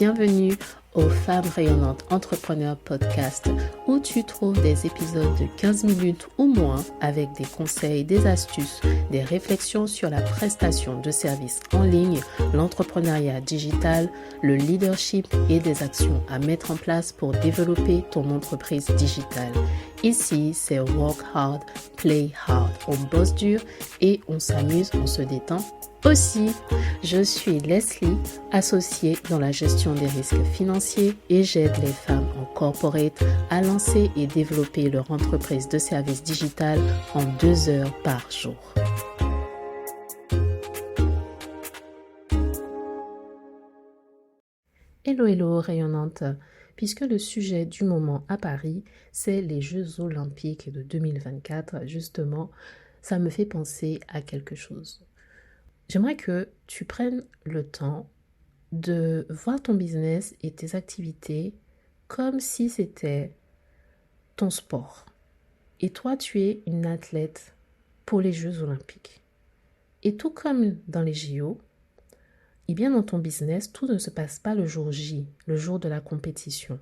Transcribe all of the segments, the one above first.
Bienvenue aux Femmes Rayonnantes Entrepreneurs Podcast où tu trouves des épisodes de 15 minutes ou moins avec des conseils, des astuces, des réflexions sur la prestation de services en ligne, l'entrepreneuriat digital, le leadership et des actions à mettre en place pour développer ton entreprise digitale. Ici, c'est Work Hard, Play Hard. On bosse dur et on s'amuse, on se détend aussi. Je suis Leslie, associée dans la gestion des risques financiers et j'aide les femmes en corporate à lancer et développer leur entreprise de services digital en 2 heures par jour. Hello rayonnante, puisque le sujet du moment à Paris, c'est les Jeux Olympiques de 2024, justement, ça me fait penser à quelque chose. J'aimerais que tu prennes le temps de voir ton business et tes activités comme si c'était ton sport. Et toi, tu es une athlète pour les Jeux Olympiques. Et tout comme dans les JO, et bien dans ton business, tout ne se passe pas le jour J, le jour de la compétition,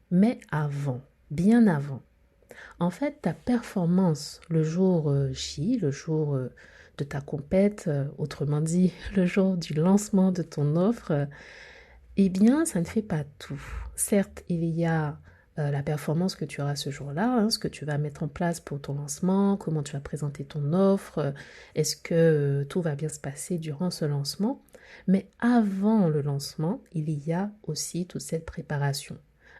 mais avant, bien avant. En fait, ta performance le jour J, le jour de ta compète, autrement dit, le jour du lancement de ton offre, eh bien, ça ne fait pas tout. Certes, il y a la performance que tu auras ce jour-là, ce que tu vas mettre en place pour ton lancement, comment tu vas présenter ton offre, est-ce que tout va bien se passer durant ce lancement. Mais avant le lancement, il y a aussi toute cette préparation.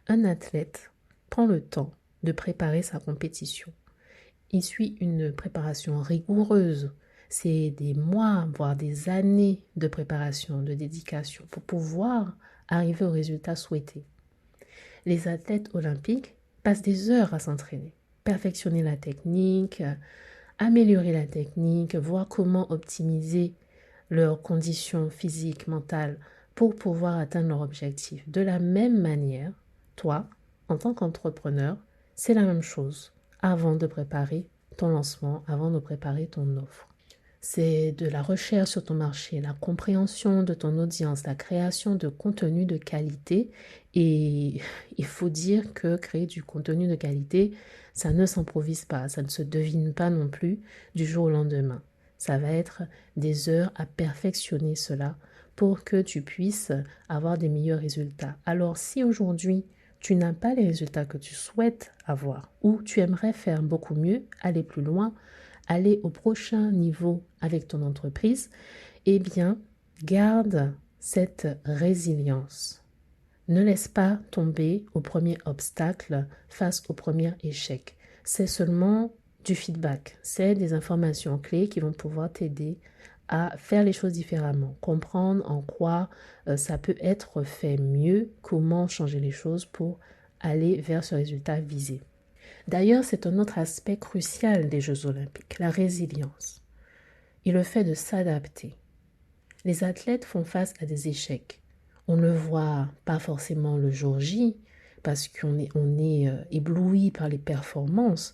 Un athlète prend le temps de préparer sa compétition. Il suit une préparation rigoureuse. C'est des mois, voire des années de préparation, de dédication pour pouvoir arriver au résultat souhaité. Les athlètes olympiques passent des heures à s'entraîner, perfectionner la technique, améliorer la technique, voir comment optimiser leurs conditions physiques, mentales pour pouvoir atteindre leur objectif. De la même manière, toi, en tant qu'entrepreneur, c'est la même chose avant de préparer ton lancement, avant de préparer ton offre. C'est de la recherche sur ton marché, la compréhension de ton audience, la création de contenu de qualité. Et il faut dire que créer du contenu de qualité, ça ne s'improvise pas, ça ne se devine pas non plus du jour au lendemain. Ça va être des heures à perfectionner cela pour que tu puisses avoir des meilleurs résultats. Alors si aujourd'hui, tu n'as pas les résultats que tu souhaites avoir ou tu aimerais faire beaucoup mieux, aller plus loin, aller au prochain niveau avec ton entreprise, eh bien, garde cette résilience. Ne laisse pas tomber au premier obstacle face au premier échec. C'est seulement du feedback, c'est des informations clés qui vont pouvoir t'aider à faire les choses différemment, comprendre en quoi ça peut être fait mieux, comment changer les choses pour aller vers ce résultat visé. D'ailleurs, c'est un autre aspect crucial des Jeux Olympiques, la résilience et le fait de s'adapter. Les athlètes font face à des échecs. On ne voit pas forcément le jour J parce qu'on est ébloui par les performances,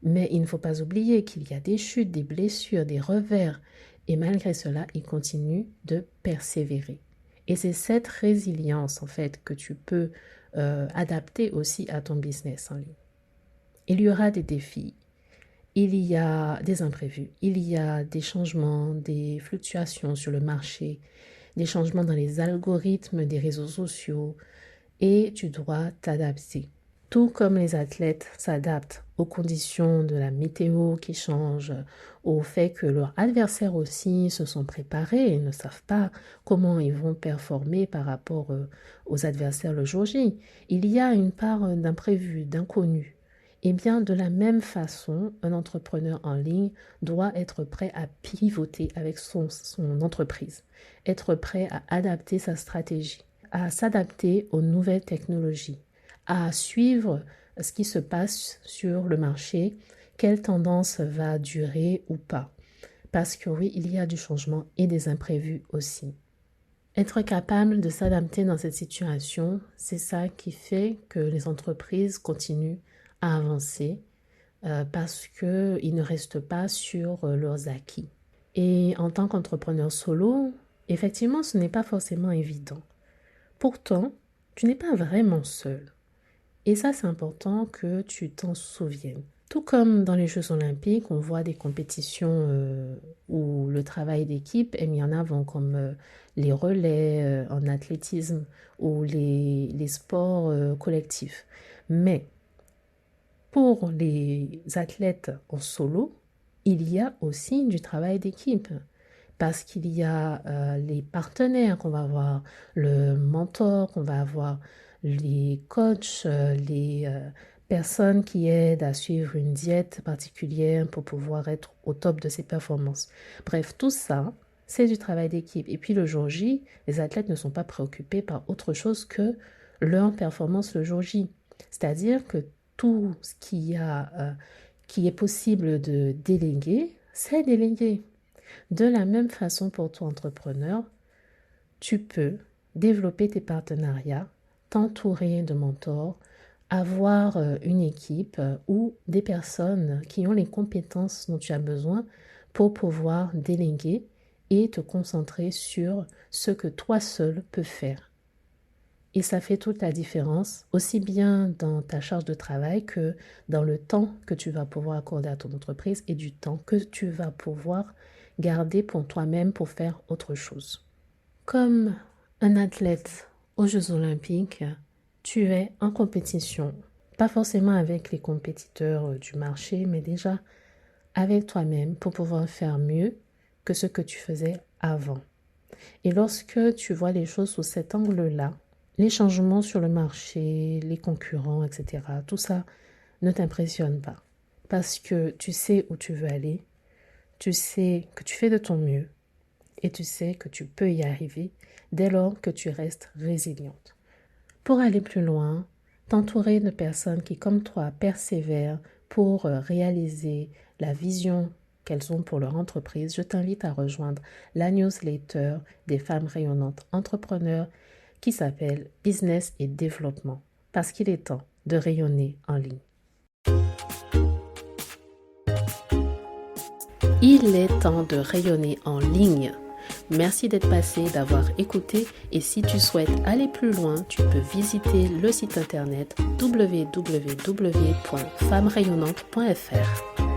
mais il ne faut pas oublier qu'il y a des chutes, des blessures, des revers et malgré cela, ils continuent de persévérer. Et c'est cette résilience en fait que tu peux adapter aussi à ton business en ligne. Il y aura des défis, il y a des imprévus, il y a des changements, des fluctuations sur le marché, des changements dans les algorithmes des réseaux sociaux et tu dois t'adapter. Tout comme les athlètes s'adaptent aux conditions de la météo qui changent, au fait que leurs adversaires aussi se sont préparés et ne savent pas comment ils vont performer par rapport aux adversaires le jour J. Il y a une part d'imprévu, d'inconnu. Eh bien, de la même façon, un entrepreneur en ligne doit être prêt à pivoter avec son entreprise, être prêt à adapter sa stratégie, à s'adapter aux nouvelles technologies, à suivre ce qui se passe sur le marché, quelle tendance va durer ou pas. Parce que oui, il y a du changement et des imprévus aussi. Être capable de s'adapter dans cette situation, c'est ça qui fait que les entreprises continuent à avancer parce qu'ils ne restent pas sur leurs acquis. Et en tant qu'entrepreneur solo, effectivement, ce n'est pas forcément évident. Pourtant, tu n'es pas vraiment seul. Et ça, c'est important que tu t'en souviennes. Tout comme dans les Jeux Olympiques, on voit des compétitions où le travail d'équipe est mis en avant, comme les relais en athlétisme ou les sports collectifs. Mais pour les athlètes en solo, il y a aussi du travail d'équipe parce qu'il y a les partenaires qu'on va avoir, le mentor qu'on va avoir, les coachs, les personnes qui aident à suivre une diète particulière pour pouvoir être au top de ses performances. Bref, tout ça, c'est du travail d'équipe. Et puis le jour J, les athlètes ne sont pas préoccupés par autre chose que leur performance le jour J. C'est-à-dire que tout ce qui est possible de déléguer, c'est délégué. De la même façon pour toi, entrepreneur, tu peux développer tes partenariats, t'entourer de mentors, avoir une équipe ou des personnes qui ont les compétences dont tu as besoin pour pouvoir déléguer et te concentrer sur ce que toi seul peux faire. Et ça fait toute la différence, aussi bien dans ta charge de travail que dans le temps que tu vas pouvoir accorder à ton entreprise et du temps que tu vas pouvoir garder pour toi-même pour faire autre chose. Comme un athlète aux Jeux Olympiques, tu es en compétition, pas forcément avec les compétiteurs du marché, mais déjà avec toi-même pour pouvoir faire mieux que ce que tu faisais avant. Et lorsque tu vois les choses sous cet angle-là, les changements sur le marché, les concurrents, etc., tout ça ne t'impressionne pas. Parce que tu sais où tu veux aller, tu sais que tu fais de ton mieux et tu sais que tu peux y arriver dès lors que tu restes résiliente. Pour aller plus loin, t'entourer de personnes qui, comme toi, persévèrent pour réaliser la vision qu'elles ont pour leur entreprise, je t'invite à rejoindre la newsletter des femmes rayonnantes entrepreneurs qui s'appelle Business et Développement, parce qu'il est temps de rayonner en ligne. Il est temps de rayonner en ligne. Merci d'être passé, d'avoir écouté et si tu souhaites aller plus loin, tu peux visiter le site internet www.femmerayonnantes.fr.